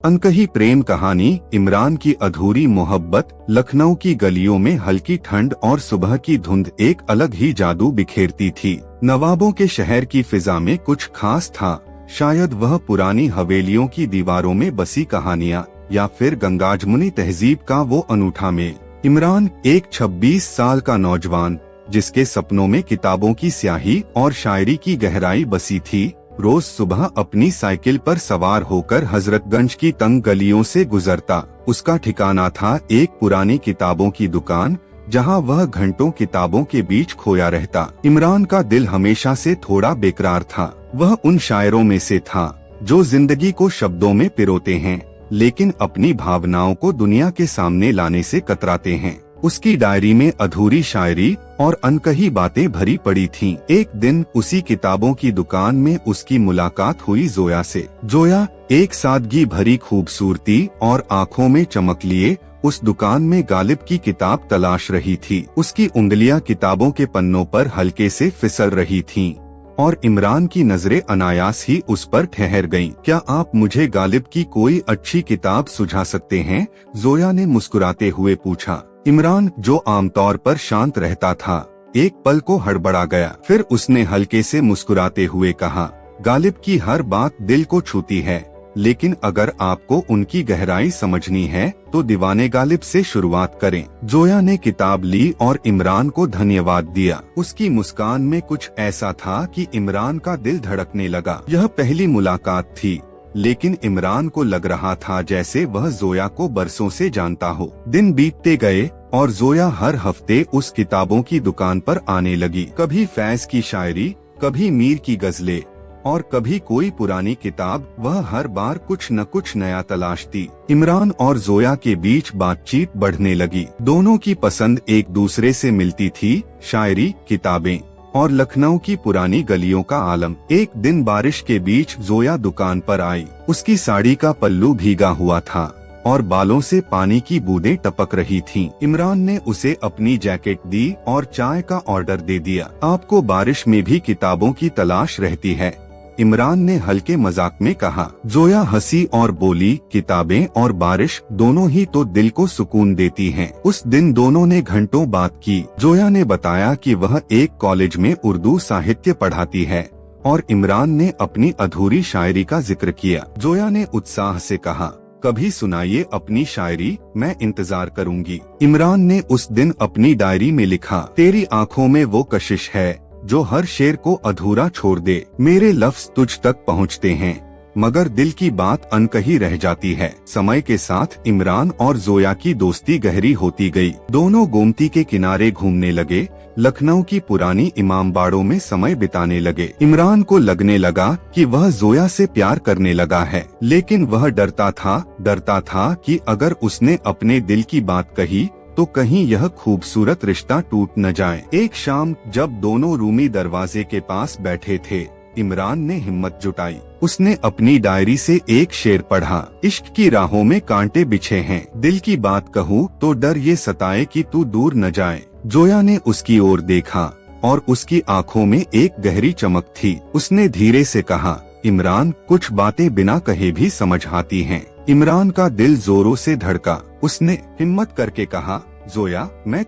अनकही प्रेम कहानी। इमरान की अधूरी मोहब्बत। लखनऊ की गलियों में हल्की ठंड और सुबह की धुंध एक अलग ही जादू बिखेरती थी। नवाबों के शहर की फिजा में कुछ खास था, शायद वह पुरानी हवेलियों की दीवारों में बसी कहानियाँ या फिर गंगाजमुनी तहजीब का वो अनूठा मेल। इमरान एक 26 साल का नौजवान, जिसके सपनों में किताबों की स्याही और शायरी की गहराई बसी थी, रोज सुबह अपनी साइकिल पर सवार होकर हजरतगंज की तंग गलियों से गुजरता। उसका ठिकाना था एक पुरानी किताबों की दुकान, जहां वह घंटों किताबों के बीच खोया रहता। इमरान का दिल हमेशा से थोड़ा बेकरार था। वह उन शायरों में से था जो जिंदगी को शब्दों में पिरोते हैं, लेकिन अपनी भावनाओं को दुनिया के सामने लाने से कतराते हैं। उसकी डायरी में अधूरी शायरी और अनकही बातें भरी पड़ी थीं। एक दिन उसी किताबों की दुकान में उसकी मुलाकात हुई जोया से। जोया एक सादगी भरी खूबसूरती और आंखों में चमक लिए उस दुकान में गालिब की किताब तलाश रही थी। उसकी उंगलियां किताबों के पन्नों पर हल्के से फिसल रही थीं और इमरान की नजरें अनायास ही उस पर ठहर गईं। क्या आप मुझे गालिब की कोई अच्छी किताब सुझा सकते हैं? जोया ने मुस्कुराते हुए पूछा। इमरान, जो आमतौर पर शांत रहता था, एक पल को हड़बड़ा गया। फिर उसने हल्के से मुस्कुराते हुए कहा, गालिब की हर बात दिल को छूती है, लेकिन अगर आपको उनकी गहराई समझनी है तो दीवाने गालिब से शुरुआत करें। जोया ने किताब ली और इमरान को धन्यवाद दिया। उसकी मुस्कान में कुछ ऐसा था कि इमरान का दिल धड़कने लगा। यह पहली मुलाकात थी, लेकिन इमरान को लग रहा था जैसे वह जोया को बरसों से जानता हो। दिन बीतते गए और जोया हर हफ्ते उस किताबों की दुकान पर आने लगी। कभी फैज की शायरी, कभी मीर की गजलें और कभी कोई पुरानी किताब। वह हर बार कुछ न कुछ नया तलाशती। इमरान और जोया के बीच बातचीत बढ़ने लगी। दोनों की पसंद एक दूसरे से मिलती थी, शायरी, किताबें और लखनऊ की पुरानी गलियों का आलम। एक दिन बारिश के बीच जोया दुकान पर आई। उसकी साड़ी का पल्लू भीगा हुआ था और बालों से पानी की बूंदें टपक रही थीं। इमरान ने उसे अपनी जैकेट दी और चाय का ऑर्डर दे दिया। आपको बारिश में भी किताबों की तलाश रहती है? इमरान ने हल्के मजाक में कहा। जोया हंसी और बोली, किताबें और बारिश दोनों ही तो दिल को सुकून देती हैं। उस दिन दोनों ने घंटों बात की। जोया ने बताया कि वह एक कॉलेज में उर्दू साहित्य पढ़ाती है और इमरान ने अपनी अधूरी शायरी का जिक्र किया। जोया ने उत्साह से कहा, कभी सुनाइए अपनी शायरी, मैं इंतजार करूंगी। इमरान ने उस दिन अपनी डायरी में लिखा, तेरी आंखों में वो कशिश है जो हर शेर को अधूरा छोड़ दे। मेरे लफ्ज तुझ तक पहुँचते हैं, मगर दिल की बात अनकही रह जाती है। समय के साथ इमरान और जोया की दोस्ती गहरी होती गई। दोनों गोमती के किनारे घूमने लगे, लखनऊ की पुरानी इमामबाड़ों में समय बिताने लगे। इमरान को लगने लगा कि वह जोया से प्यार करने लगा है, लेकिन वह डरता था कि अगर उसने अपने दिल की बात कही तो कहीं यह खूबसूरत रिश्ता टूट न जाए। एक शाम जब दोनों रूमी दरवाजे के पास बैठे थे, इमरान ने हिम्मत जुटाई। उसने अपनी डायरी से एक शेर पढ़ा, इश्क की राहों में कांटे बिछे हैं, दिल की बात कहूँ तो डर ये सताए कि तू दूर न जाए। जोया ने उसकी ओर देखा और उसकी आंखों में एक गहरी चमक थी। उसने धीरे से कहा, इमरान, कुछ बातें बिना कहे भी समझ आती हैं। इमरान का दिल जोरों से धड़का। उसने हिम्मत करके कहा, जोया, मैं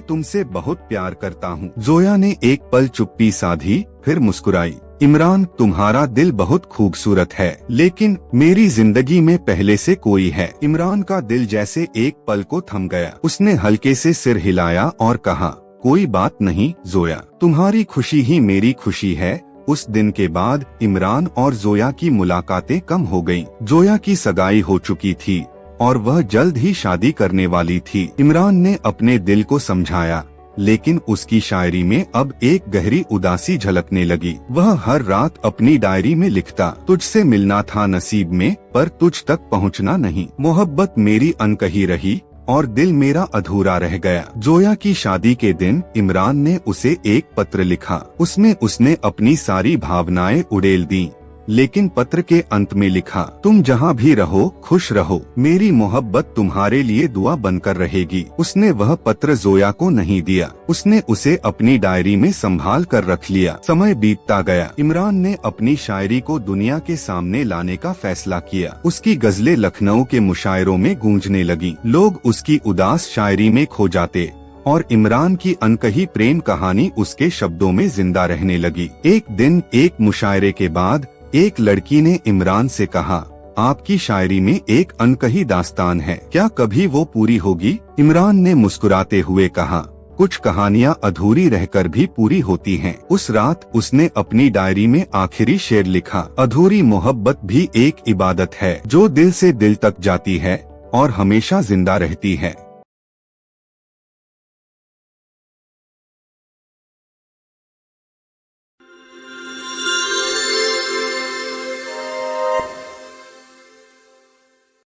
तुमसे बहुत प्यार करता हूँ। जोया ने एक पल चुप्पी साधी, फिर मुस्कुराई। इमरान, तुम्हारा दिल बहुत खूबसूरत है, लेकिन मेरी जिंदगी में पहले से कोई है। इमरान का दिल जैसे एक पल को थम गया। उसने हल्के से सिर हिलाया और कहा, कोई बात नहीं जोया, तुम्हारी खुशी ही मेरी खुशी है। उस दिन के बाद इमरान और जोया की मुलाकातें कम हो गईं। जोया की सगाई हो चुकी थी और वह जल्द ही शादी करने वाली थी। इमरान ने अपने दिल को समझाया, लेकिन उसकी शायरी में अब एक गहरी उदासी झलकने लगी। वह हर रात अपनी डायरी में लिखता, तुझसे मिलना था नसीब में, पर तुझ तक पहुंचना नहीं। मोहब्बत मेरी अनकही रही और दिल मेरा अधूरा रह गया। जोया की शादी के दिन इमरान ने उसे एक पत्र लिखा। उसमें उसने अपनी सारी भावनाएं उड़ेल दी लेकिन पत्र के अंत में लिखा, तुम जहाँ भी रहो खुश रहो, मेरी मोहब्बत तुम्हारे लिए दुआ बनकर रहेगी। उसने वह पत्र जोया को नहीं दिया, उसने उसे अपनी डायरी में संभाल कर रख लिया। समय बीतता गया। इमरान ने अपनी शायरी को दुनिया के सामने लाने का फैसला किया। उसकी गजलें लखनऊ के मुशायरों में गूंजने लगी। लोग उसकी उदास शायरी में खो जाते और इमरान की अनकही प्रेम कहानी उसके शब्दों में जिंदा रहने लगी। एक दिन एक मुशायरे के बाद एक लड़की ने इमरान से कहा, आपकी शायरी में एक अनकही दास्तान है, क्या कभी वो पूरी होगी? इमरान ने मुस्कुराते हुए कहा, कुछ कहानियाँ अधूरी रहकर भी पूरी होती हैं। उस रात उसने अपनी डायरी में आखिरी शेर लिखा, अधूरी मोहब्बत भी एक इबादत है जो दिल से दिल तक जाती है और हमेशा जिंदा रहती है।